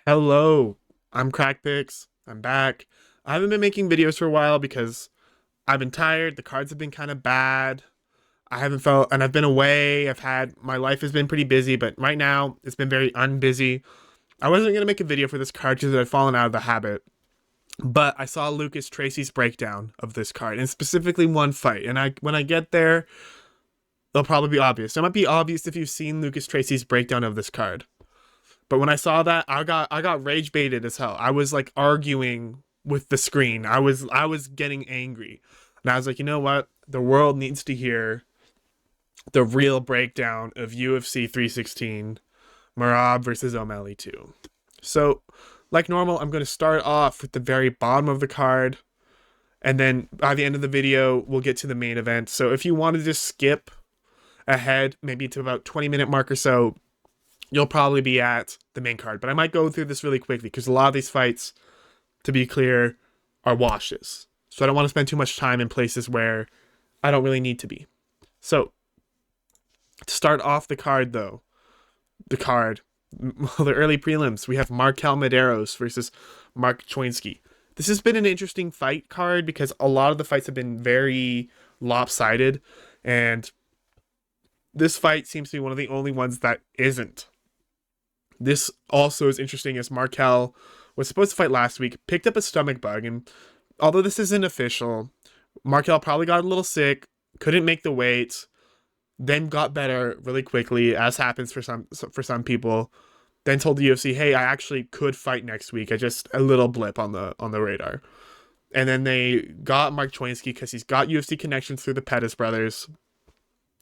Hello, I'm CrackPix. I'm back. I haven't been making videos for a while because I've been tired. The cards have been kind of bad. I haven't felt, and I've been away. My life has been pretty busy, but right now it's been very unbusy. I wasn't gonna make a video for this card because I'd fallen out of the habit, but I saw Lucas Tracy's breakdown of this card, and specifically one fight. And when I get there, it'll probably be obvious. It might be obvious if you've seen Lucas Tracy's breakdown of this card. But when I saw that, I got rage baited as hell. I was like arguing with the screen. I was getting angry. And I was like, you know what? The world needs to hear the real breakdown of UFC 316, Marab versus O'Malley 2. So, like normal, I'm going to start off with the very bottom of the card, and then by the end of the video, we'll get to the main event. So if you want to just skip ahead, maybe to about 20-minute mark or so, you'll probably be at the main card. But I might go through this really quickly because a lot of these fights, to be clear, are washes. So I don't want to spend too much time in places where I don't really need to be. So to start off the card, though, the early prelims, we have Markel Medeiros versus Mark Chwinski. This has been an interesting fight card because a lot of the fights have been very lopsided, and this fight seems to be one of the only ones that isn't. This also is interesting as Markel was supposed to fight last week, picked up a stomach bug, and although this isn't official, Markel probably got a little sick, couldn't make the weight, then got better really quickly, as happens for some people. Then told the UFC, "Hey, I actually could fight next week. I just a little blip on the radar." And then they got Mark Chwinski because he's got UFC connections through the Pettis brothers.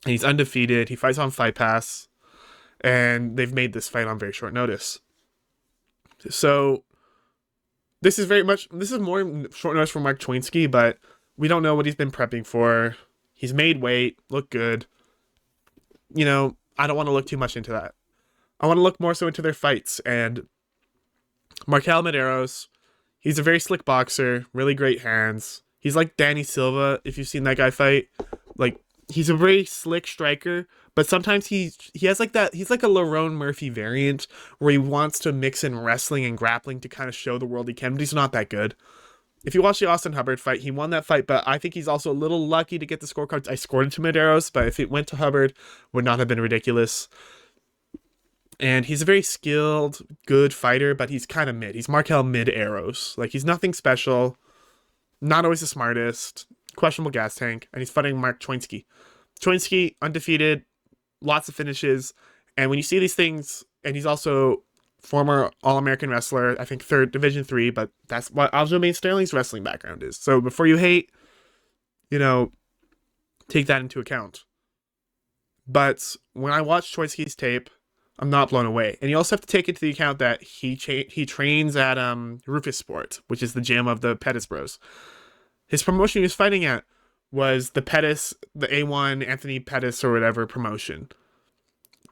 And he's undefeated. He fights on Fight Pass, and they've made this fight on very short notice. So this is more short notice for Mark Chwinski, but we don't know what he's been prepping for. He's made weight, look good. I don't want to look too much into that. I want to look more so into their fights. And Markel Medeiros, he's a very slick boxer, really great hands. He's like Danny Silva, if you've seen that guy fight. Like, he's a very slick striker, but sometimes he has like that. He's like a Lerone Murphy variant where he wants to mix in wrestling and grappling to kind of show the world he can, but he's not that good. If you watch the Austin Hubbard fight, he won that fight, but I think he's also a little lucky to get the scorecards. I scored it to Medeiros, but if it went to Hubbard, would not have been ridiculous. And he's a very skilled, good fighter, but he's kind of mid. He's Markel mid arrows. Like, he's nothing special, not always the smartest, questionable gas tank, and he's fighting Mark Chwinski. Chwinski, undefeated, lots of finishes, and when you see these things, and he's also former All-American wrestler, I think third Division 3, but that's what Aljamain Sterling's wrestling background is. So before you hate, you know, take that into account. But when I watch Chwinski's tape, I'm not blown away. And you also have to take into the account that he trains at Rufus Sport, which is the gym of the Pettis Bros. His promotion he was fighting at was the Pettis, the A1 Anthony Pettis or whatever promotion.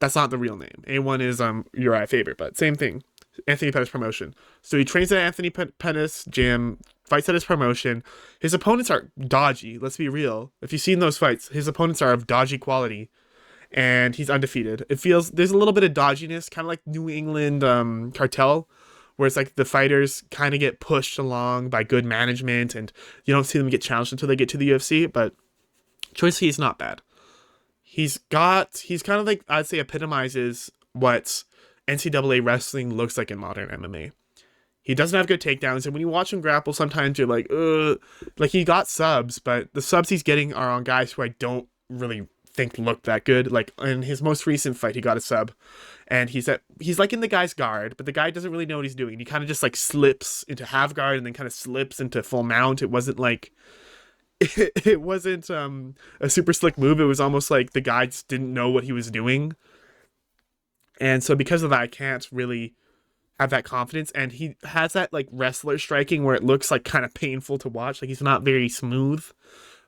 That's not the real name. A1 is Uriah Faber, but same thing. Anthony Pettis promotion. So he trains at Anthony Pettis gym, fights at his promotion. His opponents are dodgy. Let's be real. If you've seen those fights, his opponents are of dodgy quality, and he's undefeated. It feels there's a little bit of dodginess, kind of like New England cartel, where it's like the fighters kind of get pushed along by good management, and you don't see them get challenged until they get to the UFC. But Choi is not bad. He's kind of like, I'd say, epitomizes what NCAA wrestling looks like in modern MMA. He doesn't have good takedowns, and when you watch him grapple, sometimes you're like, ugh. Like, he got subs, but the subs he's getting are on guys who I don't really think look that good. Like, in his most recent fight, he got a sub, and he's like in the guy's guard, but the guy doesn't really know what he's doing. He kind of just like slips into half guard and then kind of slips into full mount. It wasn't like it wasn't a super slick move. It was almost like the guy just didn't know what he was doing. And so because of that, I can't really have that confidence. And he has that like wrestler striking where it looks like kind of painful to watch. Like, he's not very smooth.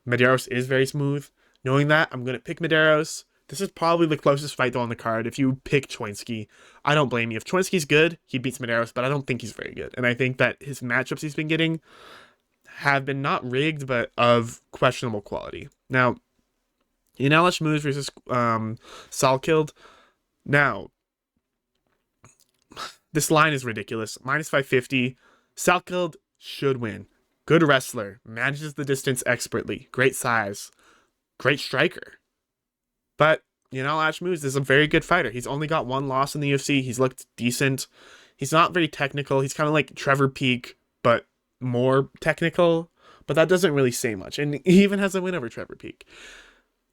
Medeiros is very smooth. Knowing that, I'm going to pick Medeiros. This is probably the closest fight though on the card. If you pick Chwinski, I don't blame you. If Chwinski's good, he beats Medeiros, but I don't think he's very good. And I think that his matchups he's been getting have been not rigged, but of questionable quality. Now, in Alish Moves versus Salkild, now, This line is ridiculous. Minus 550. Salkeld should win. Good wrestler. Manages the distance expertly. Great size. Great striker. But Yanal Ashmouz is a very good fighter. He's only got one loss in the UFC. He's looked decent. He's not very technical. He's kind of like Trevor Peek, but more technical. But that doesn't really say much. And he even has a win over Trevor Peek.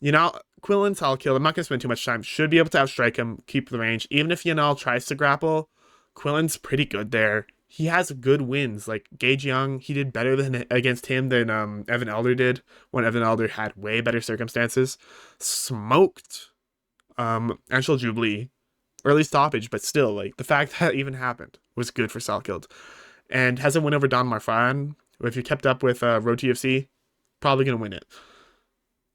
Quillen Salkeld, I'm not going to spend too much time, should be able to outstrike him, keep the range. Even if Yanal tries to grapple, Quillen's pretty good there. He has good wins. Like Gage Young, he did better against him than Evan Elder did when Evan Elder had way better circumstances. Smoked Anshul Jubilee. Early stoppage, but still, like, the fact that even happened was good for Salkeld. And has a win over Don Marfan. If you kept up with Road to UFC, probably going to win it.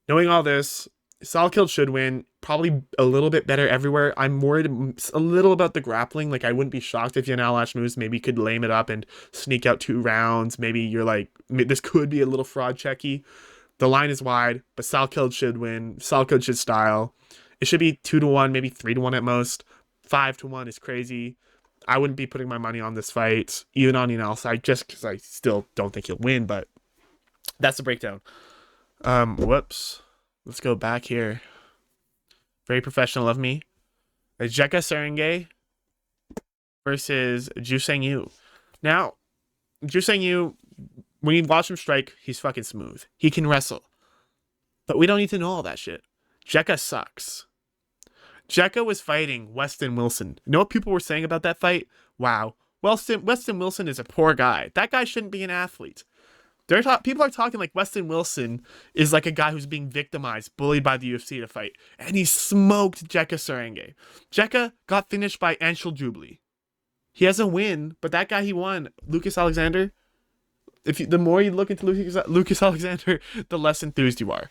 Knowing all this, Salkeld should win. Probably a little bit better everywhere. I'm worried a little about the grappling. Like, I wouldn't be shocked if Yanal Ashmouz maybe could lame it up and sneak out 2 rounds. Maybe you're like, this could be a little fraud checky. The line is wide, but Salkeld should win. Salkeld should style. It should be 2-1, maybe 3-1 at most. 5-1 is crazy. I wouldn't be putting my money on this fight, even on Yanal's side, just because I still don't think he'll win, but that's the breakdown. Whoops. Let's go back here. Very professional of me. Jekka Serengay versus Juseng Yu. Now, Juseng Yu, when you watch him strike, he's fucking smooth. He can wrestle. But we don't need to know all that shit. Jekka sucks. Jekka was fighting Weston Wilson. You know what people were saying about that fight? Wow. Weston Wilson is a poor guy. That guy shouldn't be an athlete. People are talking like Weston Wilson is like a guy who's being victimized, bullied by the UFC to fight. And he smoked Jekka Serengay. Jekka got finished by Anshul Jubilee. He has a win, but that guy he won, Lucas Alexander, the more you look into Lucas Alexander, the less enthused you are.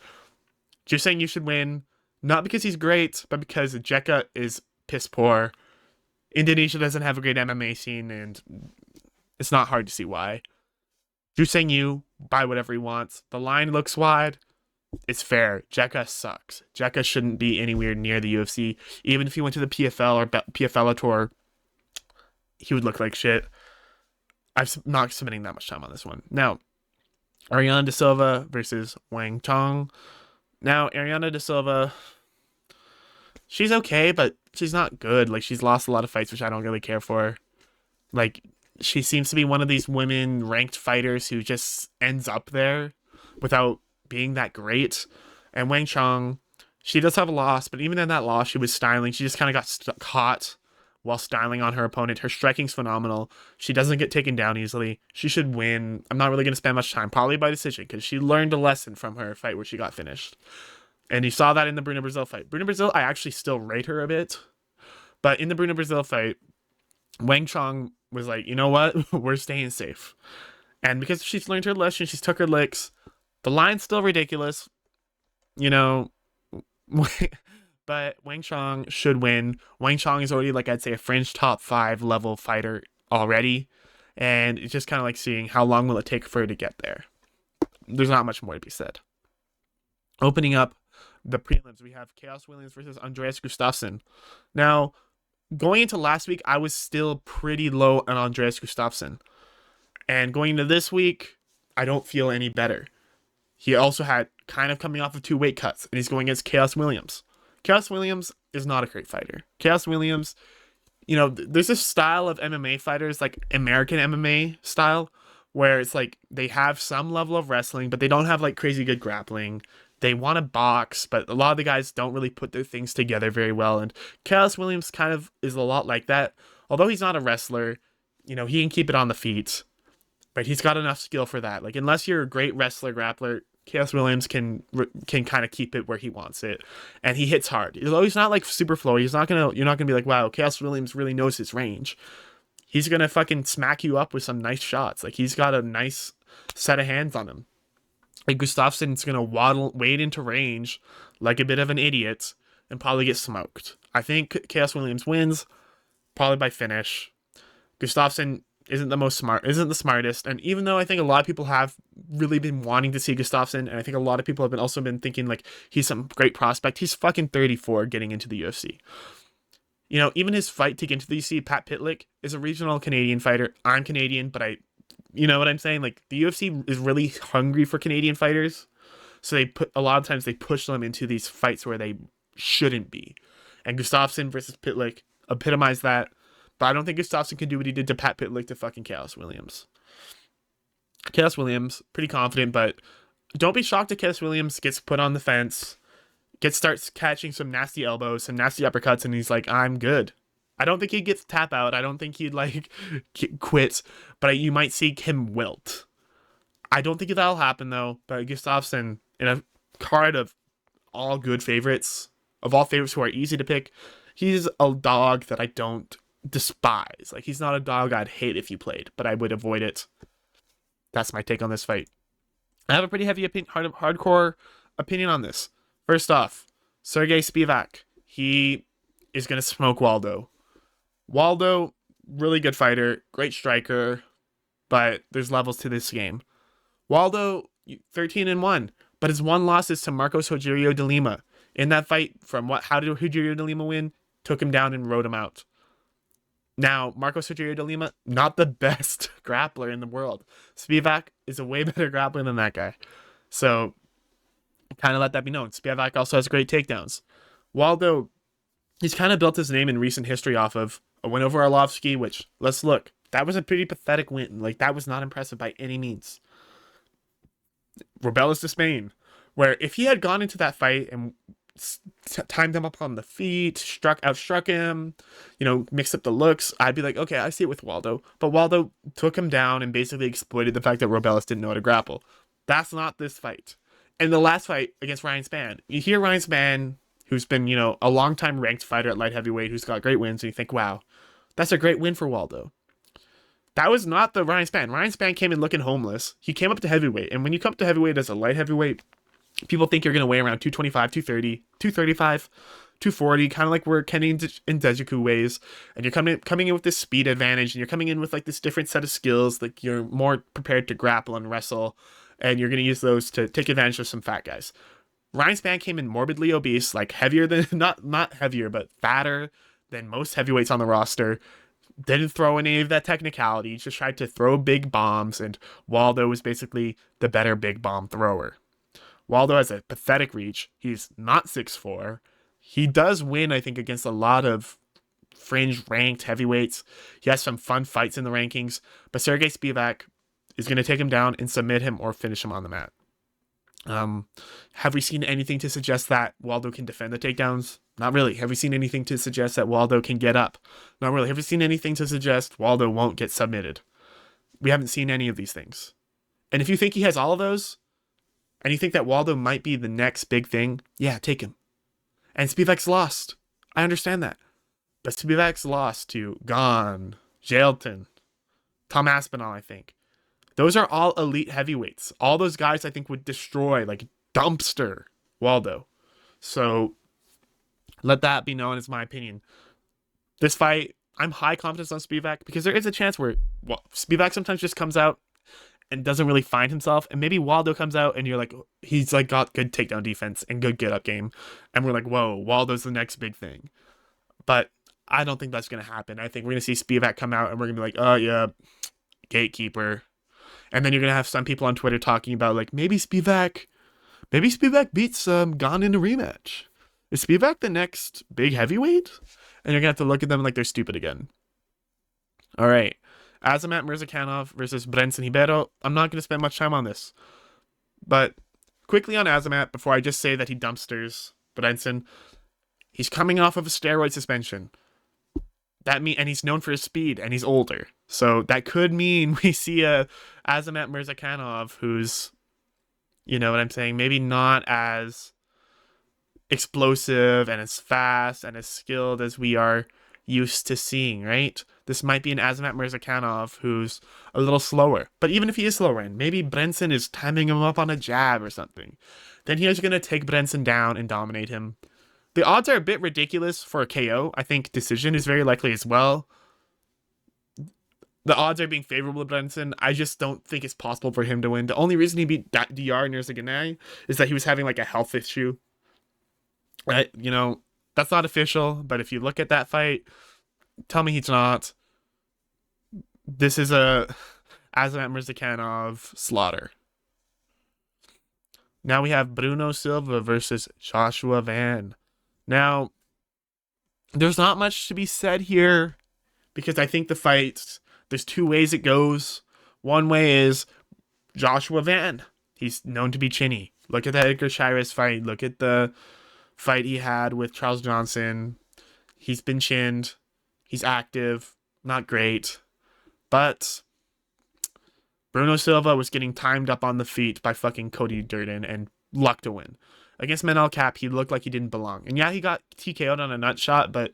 Just saying you should win. Not because he's great, but because Jekka is piss poor. Indonesia doesn't have a great MMA scene, and it's not hard to see why. Juseng Yu, buy whatever he wants. The line looks wide. It's fair. Jekka sucks. Jekka shouldn't be anywhere near the UFC. Even if he went to the PFL or PFL tour, he would look like shit. I'm not spending that much time on this one. Now, Ariana De Silva versus Wang Chong. Now, Ariana De Silva, she's okay, but she's not good. Like, she's lost a lot of fights, which I don't really care for. Like, she seems to be one of these women ranked fighters who just ends up there without being that great. And Wang Chong, she does have a loss, but even in that loss, she was styling. She just kind of got caught while styling on her opponent. Her striking's phenomenal. She doesn't get taken down easily. She should win. I'm not really going to spend much time, probably by decision, because she learned a lesson from her fight where she got finished. And you saw that in the Bruna Brazil fight. Bruna Brazil, I actually still rate her a bit. But in the Bruna Brazil fight, Wang Chong was like, you know what? We're staying safe. And because she's learned her lesson, she's took her licks. The line's still ridiculous. But Wang Chong should win. Wang Chong is already, like, I'd say a fringe top 5 level fighter already. And it's just kind of like seeing how long will it take for her to get there. There's not much more to be said. Opening up the prelims, we have Chaos Williams versus Andreas Gustafsson. Now, going into last week, I was still pretty low on Andreas Gustafsson. And going into this week, I don't feel any better. He also had kind of coming off of 2 weight cuts, and he's going against Chaos Williams. Chaos Williams is not a great fighter. Chaos Williams, there's this style of MMA fighters, like American MMA style, where it's like they have some level of wrestling, but they don't have like crazy good grappling. They want to box, but a lot of the guys don't really put their things together very well. And Chaos Williams kind of is a lot like that. Although he's not a wrestler, he can keep it on the feet, but he's got enough skill for that. Like, unless you're a great wrestler, grappler, Chaos Williams can kind of keep it where he wants it, and he hits hard. Although he's not like super flowy, you're not gonna be like, wow, Chaos Williams really knows his range. He's gonna fucking smack you up with some nice shots. Like, he's got a nice set of hands on him. Like, Gustafsson's gonna wade into range like a bit of an idiot and probably get smoked. I think Chaos Williams wins, probably by finish. Gustafsson isn't the smartest, and even though I think a lot of people have really been wanting to see Gustafsson, and I think a lot of people have also been thinking like he's some great prospect, he's fucking 34 getting into the UFC. Even his fight to get into the UFC, Pat Pitlick is a regional Canadian fighter. I'm Canadian, but you know what I'm saying? Like, the UFC is really hungry for Canadian fighters. So a lot of times they push them into these fights where they shouldn't be. And Gustafsson versus Pitlick epitomized that. But I don't think Gustafsson can do what he did to Pat Pitlick to fucking Chaos Williams. Chaos Williams, pretty confident, but don't be shocked if Chaos Williams gets put on the fence, starts catching some nasty elbows, some nasty uppercuts, and he's like, I'm good. I don't think he gets tap out. I don't think he'd like quit, but you might see him wilt. I don't think that'll happen though. But Gustafsson, in a card of all good favorites, of all favorites who are easy to pick, he's a dog that I don't despise. Like, he's not a dog I'd hate if you played, but I would avoid it. That's my take on this fight. I have a pretty heavy hardcore opinion on this. First off, Sergey Spivak. He is going to smoke Waldo. Waldo, really good fighter, great striker, but there's levels to this game. Waldo, 13-1, but his one loss is to Marcos Rogerio de Lima. In that fight, how did Rogerio de Lima win? Took him down and rode him out. Now, Marcos Rogerio de Lima, not the best grappler in the world. Spivak is a way better grappler than that guy. So, kind of let that be known. Spivak also has great takedowns. Waldo, he's kind of built his name in recent history off of a win over Arlovsky, which, let's look, that was a pretty pathetic win. Like, that was not impressive by any means. Robelis to Spain, where if he had gone into that fight and timed him up on the feet, outstruck him, mixed up the looks, I'd be like, okay, I see it with Waldo. But Waldo took him down and basically exploited the fact that Robelis didn't know how to grapple. That's not this fight. And the last fight against Ryan Spann, you hear Ryan Spann, who's been, a long-time ranked fighter at light heavyweight, who's got great wins, and you think, wow, that's a great win for Waldo. That was not the Ryan Spann. Ryan Spann came in looking homeless. He came up to heavyweight, and when you come up to heavyweight as a light heavyweight, people think you're going to weigh around 225, 230, 235, 240, kind of like where Kenny and Dejiku weighs, and you're coming in with this speed advantage, and you're coming in with like this different set of skills, like you're more prepared to grapple and wrestle, and you're going to use those to take advantage of some fat guys. Ryan Spann came in morbidly obese, like heavier than, not heavier, but fatter than most heavyweights on the roster. Didn't throw any of that technicality, just tried to throw big bombs, and Waldo was basically the better big bomb thrower. Waldo has a pathetic reach. He's not 6'4". He does win, I think, against a lot of fringe ranked heavyweights. He has some fun fights in the rankings, but Sergey Spivak is going to take him down and submit him or finish him on the mat. Have we seen anything to suggest that Waldo can defend the takedowns? Not really. Have we seen anything to suggest that Waldo can get up? Not really. Have we seen anything to suggest Waldo won't get submitted? We haven't seen any of these things. And if you think he has all of those, and you think that Waldo might be the next big thing, yeah, take him. And Spivak's lost. I understand that. But Spivak's lost to Gane, Jailton, Tom Aspinall, I think. Those are all elite heavyweights. All those guys I think would destroy, like, dumpster Waldo. So, let that be known as my opinion. This fight, I'm high confidence on Spivak because there is a chance where Spivak sometimes just comes out and doesn't really find himself. And maybe Waldo comes out and you're like, he's like got good takedown defense and good get up game. And we're like, whoa, Waldo's the next big thing. But I don't think that's going to happen. I think we're going to see Spivak come out and we're going to be like, oh yeah, gatekeeper. And then you're going to have some people on Twitter talking about like, maybe Spivak beats Gane in a rematch. Is Spivak the next big heavyweight? And you're going to have to look at them like they're stupid again. All right. Azamat Murzakanov versus Brenson Ribeiro. I'm not going to spend much time on this. But quickly on Azamat, before I just say that he dumpsters Brenson, he's coming off of a steroid suspension. And he's known for his speed, and he's older. So that could mean we see a Azamat Murzakanov who's, you know what I'm saying, maybe not as explosive and as fast and as skilled as we are used to seeing, right? This might be an Azamat Murzakanov who's a little slower. But even if he is slower, and maybe Brenson is timing him up on a jab or something, then he's going to take Brenson down and dominate him. The odds are a bit ridiculous for a KO. I think decision is very likely as well. The odds are being favorable to Brenson. I just don't think it's possible for him to win. The only reason he beat DR Nurzaganay is that he was having like a health issue. You know, That's not official, but if you look at that fight, tell me he's not. This is a Azamat Mrzakhanov slaughter. Now we have Bruno Silva versus Joshua Van. Now, there's not much to be said here because I think the fight, there's two ways it goes. One way is Joshua Van. He's known to be chinny. Look at the Edgar Chairez fight. Look at the fight he had with Charles Johnson. He's been chinned. He's active. Not great. But Bruno Silva was getting timed up on the feet by fucking Cody Durden and luck to win. Against Manel Cap, he looked like he didn't belong. And yeah, he got TKO'd on a nut shot, but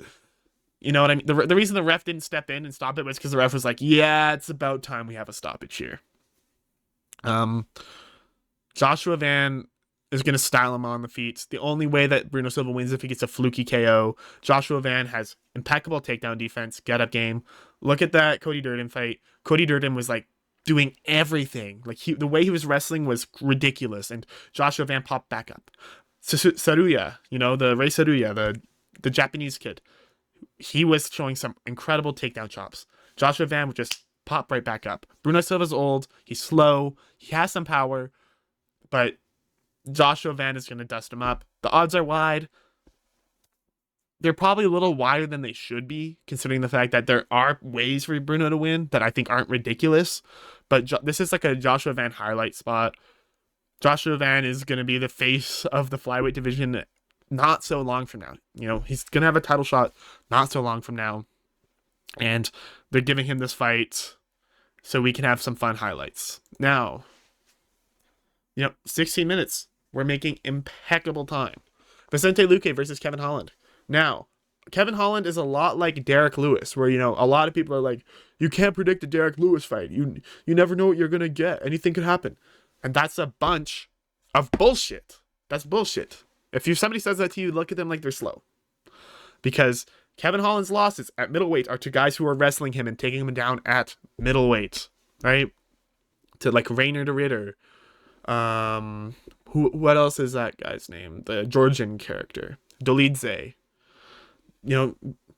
you know what I mean? The reason the ref didn't step in and stop it was because the ref was like, yeah, it's about time we have a stoppage here. Joshua Van is going to style him on the feet. The only way that Bruno Silva wins is if he gets a fluky KO. Joshua Van has impeccable takedown defense, get up game. Look at that Cody Durden fight. Cody Durden was like doing everything. Like the way he was wrestling was ridiculous, and Joshua Van popped back up. Saruya, the Rei Saruya, the Japanese kid, he was showing some incredible takedown chops. Joshua Van would just pop right back up. Bruno Silva's old. He's slow. He has some power, but Joshua Van is going to dust him up. The odds are wide. They're probably a little wider than they should be, considering the fact that there are ways for Bruno to win that I think aren't ridiculous. But this is like a Joshua Van highlight spot. Joshua Van is going to be the face of the flyweight division not so long from now. He's going to have a title shot not so long from now. And they're giving him this fight so we can have some fun highlights. Now, 16 minutes. We're making impeccable time. Vicente Luque versus Kevin Holland. Now, Kevin Holland is a lot like Derek Lewis, where, a lot of people are like, you can't predict a Derek Lewis fight. You never know what you're going to get. Anything could happen. And that's a bunch of bullshit. That's bullshit. If somebody says that to you, look at them like they're slow. Because Kevin Holland's losses at middleweight are to guys who are wrestling him and taking him down at middleweight, right? To like Rainer de Ritter. What else is that guy's name? The Georgian character. Dolidze.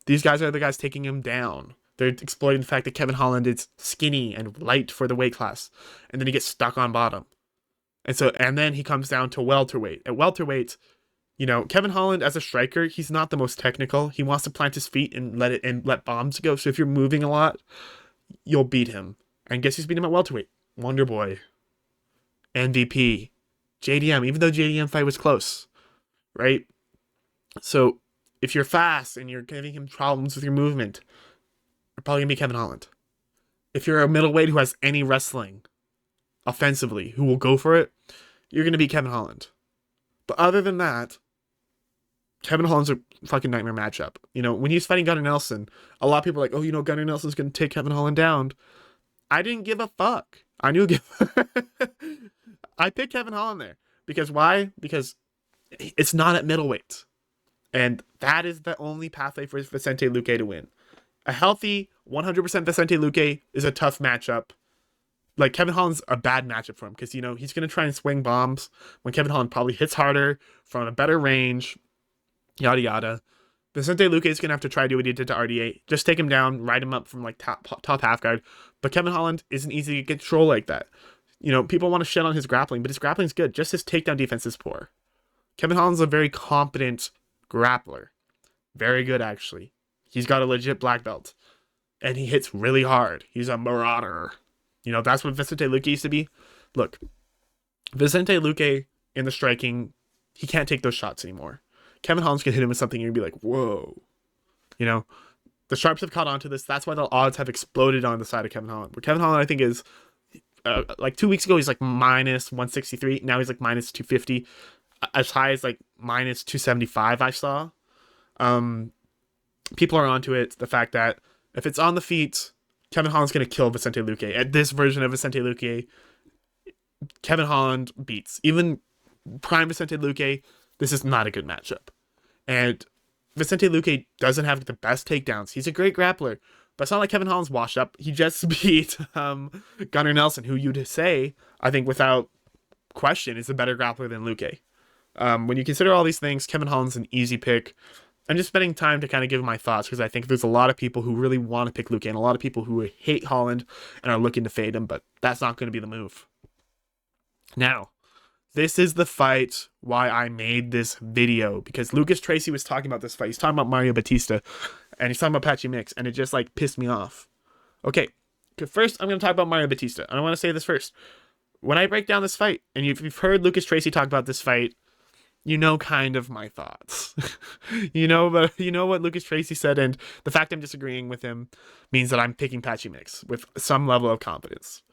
These guys are the guys taking him down. They're exploiting the fact that Kevin Holland is skinny and light for the weight class. And then he gets stuck on bottom. And then he comes down to welterweight. At welterweight, Kevin Holland as a striker, he's not the most technical. He wants to plant his feet and let bombs go. So if you're moving a lot, you'll beat him. And guess who's beating him at welterweight? Wonder Boy. MVP. JDM, even though JDM fight was close. Right? So if you're fast and you're giving him problems with your movement, you're probably going to be Kevin Holland. If you're a middleweight who has any wrestling offensively, who will go for it, you're going to be Kevin Holland. But other than that, Kevin Holland's a fucking nightmare matchup. When he's fighting Gunnar Nelson, a lot of people are like, oh, Gunnar Nelson's going to take Kevin Holland down. I didn't give a fuck. I picked Kevin Holland there. Because why? Because it's not at middleweight. And that is the only pathway for Vicente Luque to win. A healthy 100% Vicente Luque is a tough matchup. Like, Kevin Holland's a bad matchup for him because, he's going to try and swing bombs when Kevin Holland probably hits harder from a better range, yada yada. Vicente Luque is going to have to try to do what he did to RDA. Just take him down, ride him up from, like, top half guard. But Kevin Holland isn't easy to control like that. People want to shit on his grappling, but his grappling's good. Just his takedown defense is poor. Kevin Holland's a very competent grappler. Very good, actually. He's got a legit black belt. And he hits really hard. He's a marauder. That's what Vicente Luque used to be. Look, Vicente Luque in the striking, he can't take those shots anymore. Kevin Holland's going to hit him with something and you'll be like, whoa. The sharps have caught on to this. That's why the odds have exploded on the side of Kevin Holland. Where Kevin Holland, I think, is, like 2 weeks ago, he's like minus 163. Now he's like minus 250. As high as like minus 275 I saw. People are onto it. The fact that if it's on the feet, Kevin Holland's going to kill Vicente Luque. At this version of Vicente Luque, Kevin Holland beats. Even prime Vicente Luque, this is not a good matchup. And Vicente Luque doesn't have the best takedowns. He's a great grappler. But it's not like Kevin Holland's washed up. He just beat Gunnar Nelson, who you'd say, I think without question, is a better grappler than Luque. When you consider all these things, Kevin Holland's an easy pick. I'm just spending time to kind of give my thoughts because I think there's a lot of people who really want to pick Luke and a lot of people who hate Holland and are looking to fade him, but that's not going to be the move. Now, this is the fight why I made this video, because Lucas Tracy was talking about this fight. He's talking about Mario Batista and he's talking about Patchy Mix, and it just like pissed me off. Okay, first I'm going to talk about Mario Batista. And I want to say this first. When I break down this fight, and you've heard Lucas Tracy talk about this fight, you know kind of my thoughts. you know what Lucas Tracy said, and the fact I'm disagreeing with him means that I'm picking Patchy Mix with some level of confidence.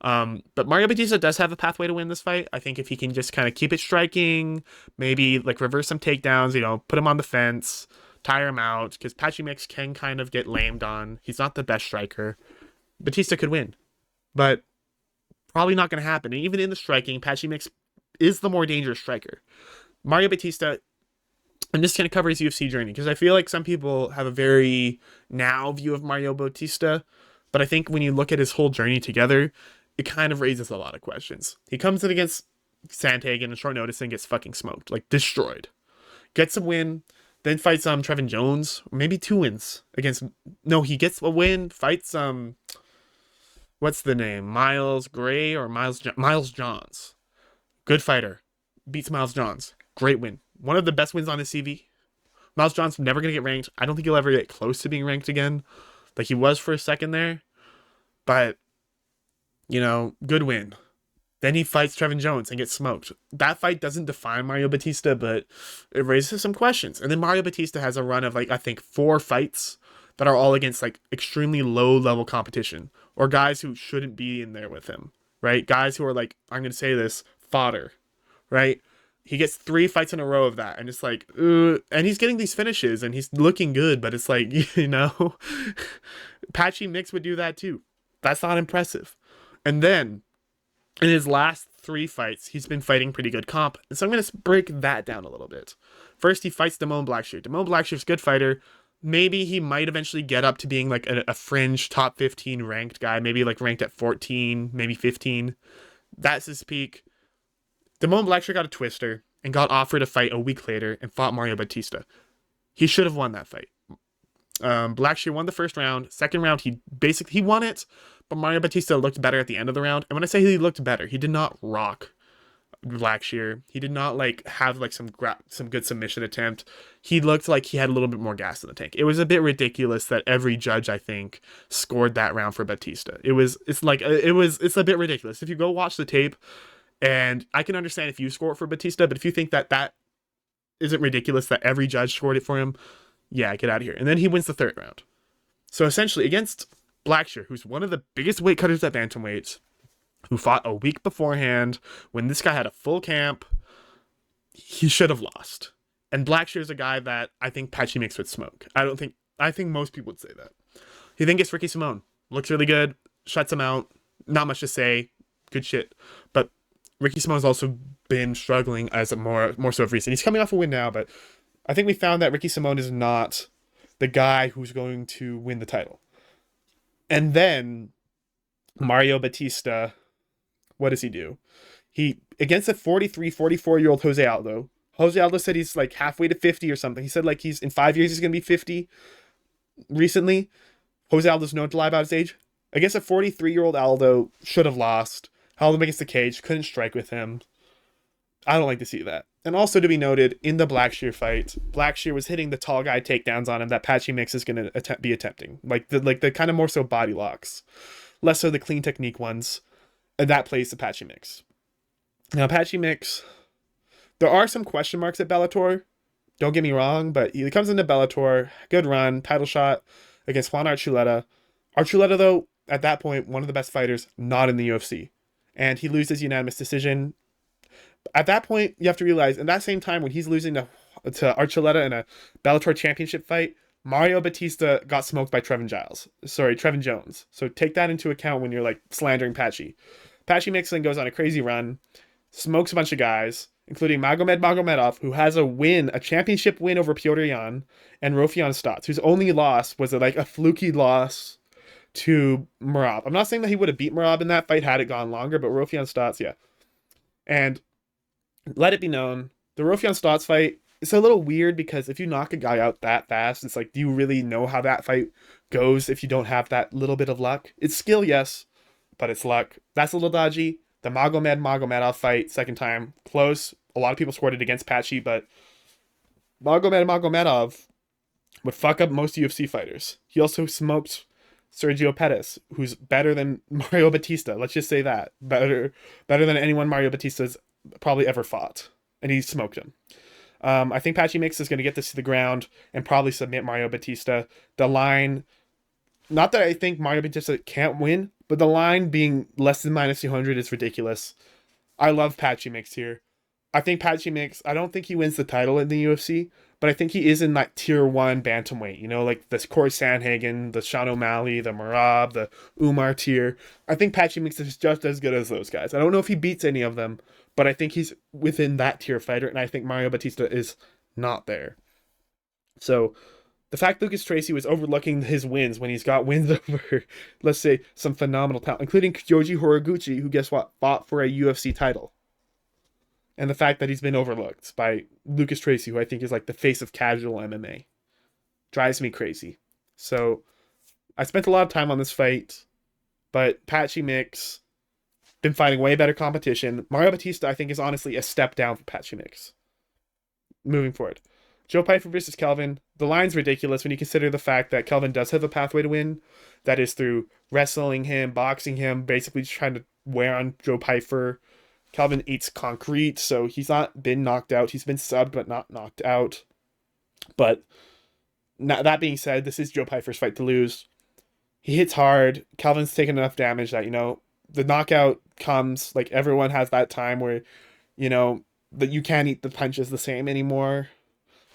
But Mario Batista does have a pathway to win this fight. I think if he can just kind of keep it striking, maybe like reverse some takedowns, put him on the fence, tire him out, because Patchy Mix can kind of get lamed on. He's not the best striker. Batista could win, but probably not going to happen. And even in the striking, Patchy Mix is the more dangerous striker. Mario Batista, I'm just going to cover his UFC journey because I feel like some people have a very now view of Mario Batista, but I think when you look at his whole journey together, it kind of raises a lot of questions. He comes in against Santag in a short notice and gets fucking smoked, like destroyed. Gets a win, then fights Trevin Jones, or maybe 2 wins against. No, he gets a win, fights what's the name? Miles Gray or Miles Johns. Good fighter, beats Miles Johns. Great win. One of the best wins on his CV. Miles Johns never gonna get ranked. I don't think he'll ever get close to being ranked again, like he was for a second there. But good win. Then he fights Trevin Jones and gets smoked. That fight doesn't define Mario Batista, but it raises some questions. And then Mario Batista has a run of I think 4 fights that are all against extremely low level competition or guys who shouldn't be in there with him, right? Guys who are I'm going to say this, fodder, right? He gets 3 fights in a row of that, and it's and he's getting these finishes and he's looking good, but it's Patchy Mix would do that too. That's not impressive. And then in his last 3 fights, he's been fighting pretty good comp. And so I'm going to break that down a little bit. First, he fights Damone Blackshear. Damone Blackshear's a good fighter. Maybe he might eventually get up to being a fringe top 15 ranked guy, maybe ranked at 14, maybe 15. That's his peak. Damone Blackshear got a twister and got offered a fight a week later and fought Mario Batista. He should have won that fight. Blackshear won the first round. Second round, he won it, but Mario Batista looked better at the end of the round. And when I say he looked better, he did not rock Blackshear. He did not have some good submission attempt. He looked like he had a little bit more gas in the tank. It was a bit ridiculous that every judge, I think, scored that round for Batista. It's a bit ridiculous. If you go watch the tape, and I can understand if you score it for Batista, but if you think that isn't ridiculous that every judge scored it for him, yeah, get out of here. And then he wins the 3rd round. So essentially, against Blackshear, who's one of the biggest weight cutters at bantamweights, who fought a week beforehand when this guy had a full camp, he should have lost. And Blackshear's a guy that I think Patchy Mix would smoke. I think most people would say that. He then gets Ricky Simone. Looks really good. Shuts him out. Not much to say. Good shit. But Ricky Simone's also been struggling as more so of recent. He's coming off a win now, but I think we found that Ricky Simone is not the guy who's going to win the title. And then Mario Batista, what does he do? He, against a 44-year-old Jose Aldo. Jose Aldo said he's halfway to 50 or something. He said he's in 5 years he's going to be 50 recently. Jose Aldo's known to lie about his age. Against a 43-year-old Aldo, should have lost. Held him against the cage, couldn't strike with him. I don't like to see that. And also to be noted, in the Blackshear fight, Blackshear was hitting the tall guy takedowns on him that Patchy Mix is going to be attempting. The kind of more so body locks. Less so the clean technique ones. And that plays the Patchy Mix. Now, Patchy Mix, there are some question marks at Bellator. Don't get me wrong, but he comes into Bellator, good run, title shot against Juan Archuleta. Archuleta, though, at that point, one of the best fighters, not in the UFC. And he loses unanimous decision. At that point, you have to realize, in that same time when he's losing to Archuleta in a Bellator championship fight, Mario Batista got smoked by Trevin Jones. So take that into account when you're slandering Patchy. Patchy Mix then goes on a crazy run, smokes a bunch of guys, including Magomed Magomedov, who has a championship win over Piotr Jan, and Rofion Stotts, whose only loss was a fluky loss to Merab. I'm not saying that he would have beat Merab in that fight had it gone longer, but Rofion Stotts, yeah. And let it be known, the Rofion Stotts fight it's a little weird because if you knock a guy out that fast, it's like, do you really know how that fight goes if you don't have that little bit of luck? It's skill, yes, but it's luck. That's a little dodgy. The Magomedov fight, second time, close. A lot of people scored it against Patchy, but Magomedov would fuck up most UFC fighters. He also smoked Sergio Pettis, who's better than Mario Batista. Let's just say that. Better than anyone Mario Batista's probably ever fought. And he smoked him. I think Patchy Mix is going to get this to the ground and probably submit Mario Batista. The line, not that I think Mario Batista can't win, but the line being less than minus 200 is ridiculous. I love Patchy Mix here. I think Patchy Mix, I don't think he wins the title in the UFC, but I think he is in that tier 1 bantamweight, you know, like the Corey Sandhagen, the Sean O'Malley, the Marab, the Umar tier. I think Patchy Mix is just as good as those guys. I don't know if he beats any of them, but I think he's within that tier fighter, and I think Mario Batista is not there. So the fact Lucas Tracy was overlooking his wins when he's got wins over, let's say, some phenomenal talent, including Kyoji Horiguchi, who, guess what, fought for a UFC title. And the fact that he's been overlooked by Lucas Tracy, who I think is like the face of casual MMA, drives me crazy. So I spent a lot of time on this fight, but Patchy Mix been fighting way better competition. Mario Batista, I think, is honestly a step down for Patchy Mix. Moving forward. Joe Pyfer versus Kelvin. The line's ridiculous when you consider the fact that Kelvin does have a pathway to win. That is through wrestling him, boxing him, basically just trying to wear on Joe Pyfer. Kelvin eats concrete, so he's not been knocked out. He's been subbed, but not knocked out. But that being said, this is Joe Pyfer's fight to lose. He hits hard. Kelvin's taken enough damage that, you know, the knockout comes. Like, everyone has that time where, you know, that you can't eat the punches the same anymore.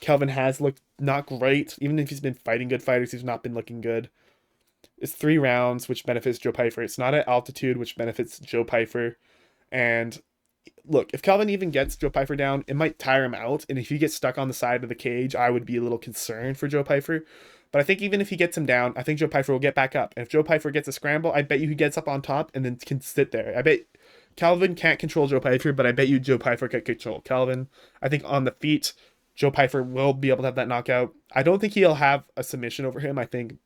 Kelvin has looked not great. Even if he's been fighting good fighters, he's not been looking good. It's 3 rounds, which benefits Joe Pyfer. It's not at altitude, which benefits Joe Pyfer. And look, if Kelvin even gets Joe Pyfer down, it might tire him out. And if he gets stuck on the side of the cage, I would be a little concerned for Joe Pyfer. But I think even if he gets him down, I think Joe Pyfer will get back up. And if Joe Pyfer gets a scramble, I bet you he gets up on top and then can sit there. I bet Kelvin can't control Joe Pyfer, but I bet you Joe Pyfer can control Kelvin. I think on the feet, Joe Pyfer will be able to have that knockout. I don't think he'll have a submission over him. I think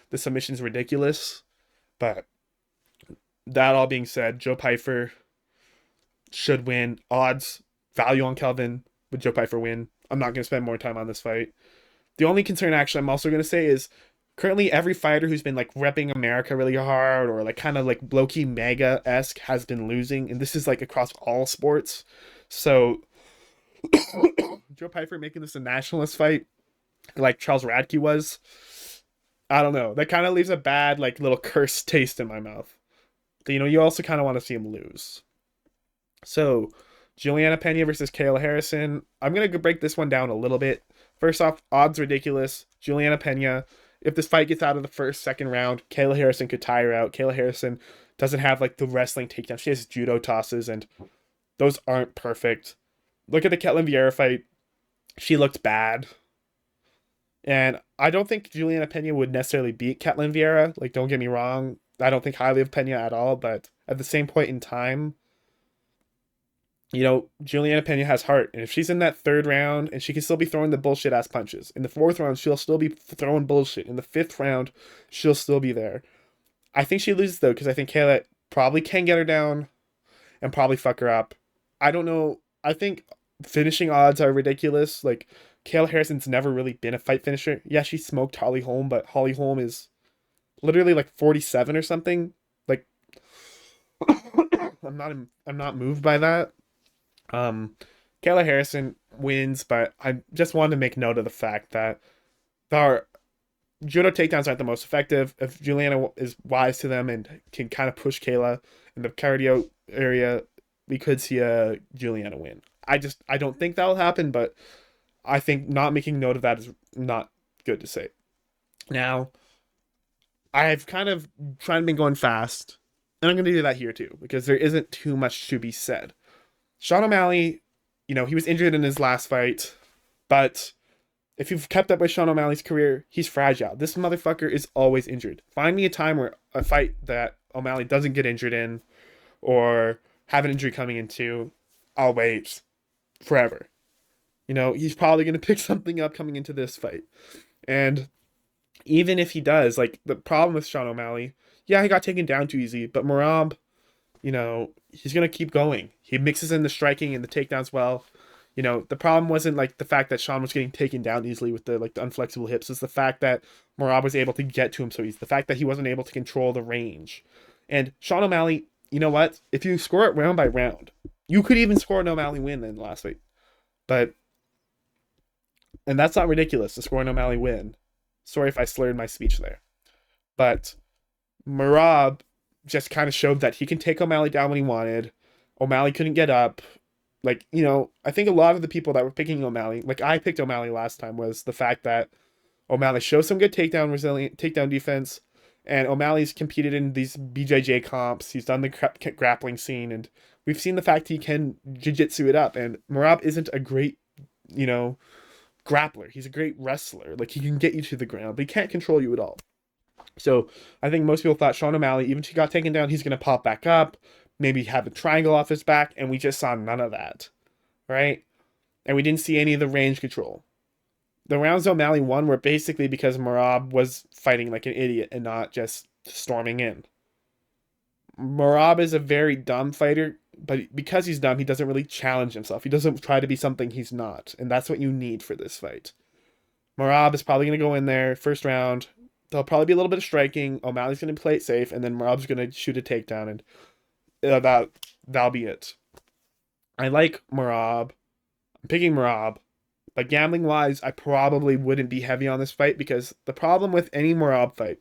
the submission's ridiculous. But that all being said, Joe Pyfer should win. Odds, value on Kelvin, would Joe Pyfer win? I'm not going to spend more time on this fight. The only concern, actually, I'm also going to say is currently every fighter who's been like repping America really hard or like kind of like low-key mega-esque has been losing. And this is like across all sports. So Joe Pyfer making this a nationalist fight like Charles Radke was, I don't know. That kind of leaves a bad like little cursed taste in my mouth. But, you know, you also kind of want to see him lose. So, Juliana Pena versus Kayla Harrison. I'm going to break this one down a little bit. First off, odds ridiculous. Juliana Pena, if this fight gets out of the first, second round, Kayla Harrison could tie her out. Kayla Harrison doesn't have like the wrestling takedown. She has judo tosses, and those aren't perfect. Look at the Ketlin Vieira fight. She looked bad. And I don't think Juliana Pena would necessarily beat Ketlin Vieira. Like, don't get me wrong. I don't think highly of Pena at all, but at the same point in time, you know, Juliana Pena has heart. And if she's in that third round, and she can still be throwing the bullshit ass punches. In the fourth round, she'll still be throwing bullshit. In the fifth round, she'll still be there. I think she loses, though, because I think Kayla probably can get her down and probably fuck her up. I don't know. I think finishing odds are ridiculous. Like, Kayla Harrison's never really been a fight finisher. Yeah, she smoked Holly Holm, but Holly Holm is literally like 47 or something. Like, I'm not moved by that. Kayla Harrison wins, but I just wanted to make note of the fact that our judo takedowns aren't the most effective. If Juliana is wise to them and can kind of push Kayla in the cardio area, we could see a Juliana win. I don't think that'll happen, but I think not making note of that is not good to say. Now, I've kind of tried to be going fast, and I'm going to do that here too, because there isn't too much to be said. Sean O'Malley, you know, he was injured in his last fight, but if you've kept up with Sean O'Malley's career, he's fragile. This motherfucker is always injured. Find me a time where a fight that O'Malley doesn't get injured in or have an injury coming into, I'll wait forever. You know, he's probably going to pick something up coming into this fight. And even if he does, like, the problem with Sean O'Malley, yeah, he got taken down too easy, but Merab, you know, he's going to keep going. He mixes in the striking and the takedowns well. You know, the problem wasn't like the fact that Sean was getting taken down easily with the unflexible hips. It's the fact that Merab was able to get to him so easy. The fact that he wasn't able to control the range. And Sean O'Malley, you know what? If you score it round by round, you could even score an O'Malley win in the last fight. But, and that's not ridiculous to score an O'Malley win. Sorry if I slurred my speech there. But Merab just kind of showed that he can take O'Malley down when he wanted. O'Malley couldn't get up. Like, you know, I think a lot of the people that were picking O'Malley, like I picked O'Malley last time, was the fact that O'Malley shows some good takedown defense, and O'Malley's competed in these BJJ comps. He's done the grappling scene, and we've seen the fact he can jiu-jitsu it up. And Merab isn't a great, you know, grappler. He's a great wrestler. Like, he can get you to the ground, but he can't control you at all. So I think most people thought Sean O'Malley, even if he got taken down, he's going to pop back up, maybe have a triangle off his back, and we just saw none of that, right? And we didn't see any of the range control. The rounds O'Malley won were basically because Merab was fighting like an idiot and not just storming in. Merab is a very dumb fighter, but because he's dumb, he doesn't really challenge himself. He doesn't try to be something he's not, and that's what you need for this fight. Merab is probably going to go in there first round. There'll probably be a little bit of striking. O'Malley's going to play it safe, and then Merab's going to shoot a takedown, and that'll be it. I like Merab. I'm picking Merab. But gambling wise, I probably wouldn't be heavy on this fight because the problem with any Merab fight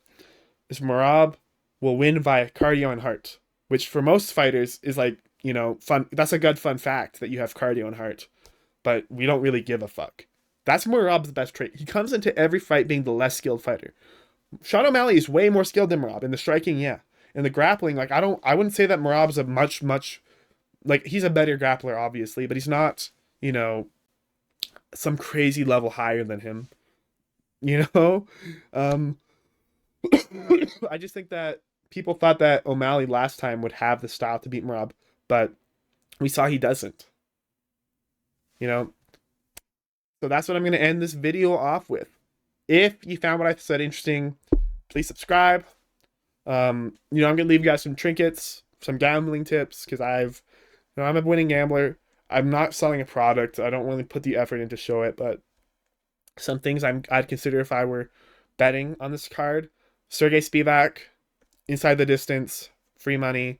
is Merab will win via cardio and heart, which for most fighters is like, you know, fun. That's a good fun fact that you have cardio and heart, but we don't really give a fuck. That's Merab's best trait. He comes into every fight being the less skilled fighter. Sean O'Malley is way more skilled than Merab in the striking, yeah. In the grappling, like I wouldn't say that Merab's a much like he's a better grappler, obviously, but he's not, you know, some crazy level higher than him. You know? I just think that people thought that O'Malley last time would have the style to beat Merab, but we saw he doesn't. You know? So that's what I'm going to end this video off with. If you found what I said interesting, please subscribe. You know, I'm going to leave you guys some trinkets, some gambling tips, because I'm a winning gambler. I'm not selling a product. I don't really put the effort in to show it, but some things I'd consider if I were betting on this card. Sergey Spivak, inside the distance, free money.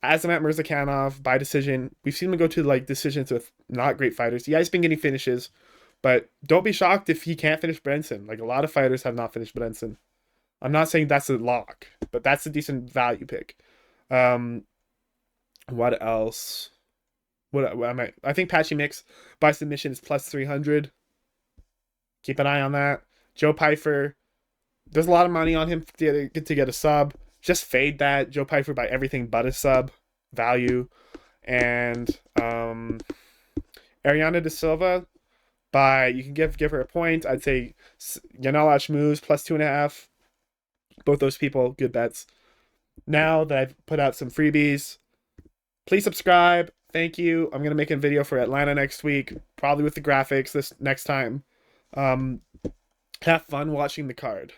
Azamat Mirzakhanov by decision. We've seen him go to like decisions with not great fighters. Yeah, he's been getting finishes, but don't be shocked if he can't finish Benson. Like a lot of fighters have not finished Benson. I'm not saying that's a lock, but that's a decent value pick. What else? What am I think Patchy Mix by submission is plus 300. Keep an eye on that. Joe Pyfer, there's a lot of money on him to get a sub. Just fade that. Joe Pyfer by everything but a sub value. And Ariana De Silva by, you can give her a point. I'd say Yanal Ashmuz plus 2.5. Both those people, good bets. Now that I've put out some freebies, please subscribe. Thank you. I'm going to make a video for Atlanta next week, probably with the graphics this next time. Have fun watching the card.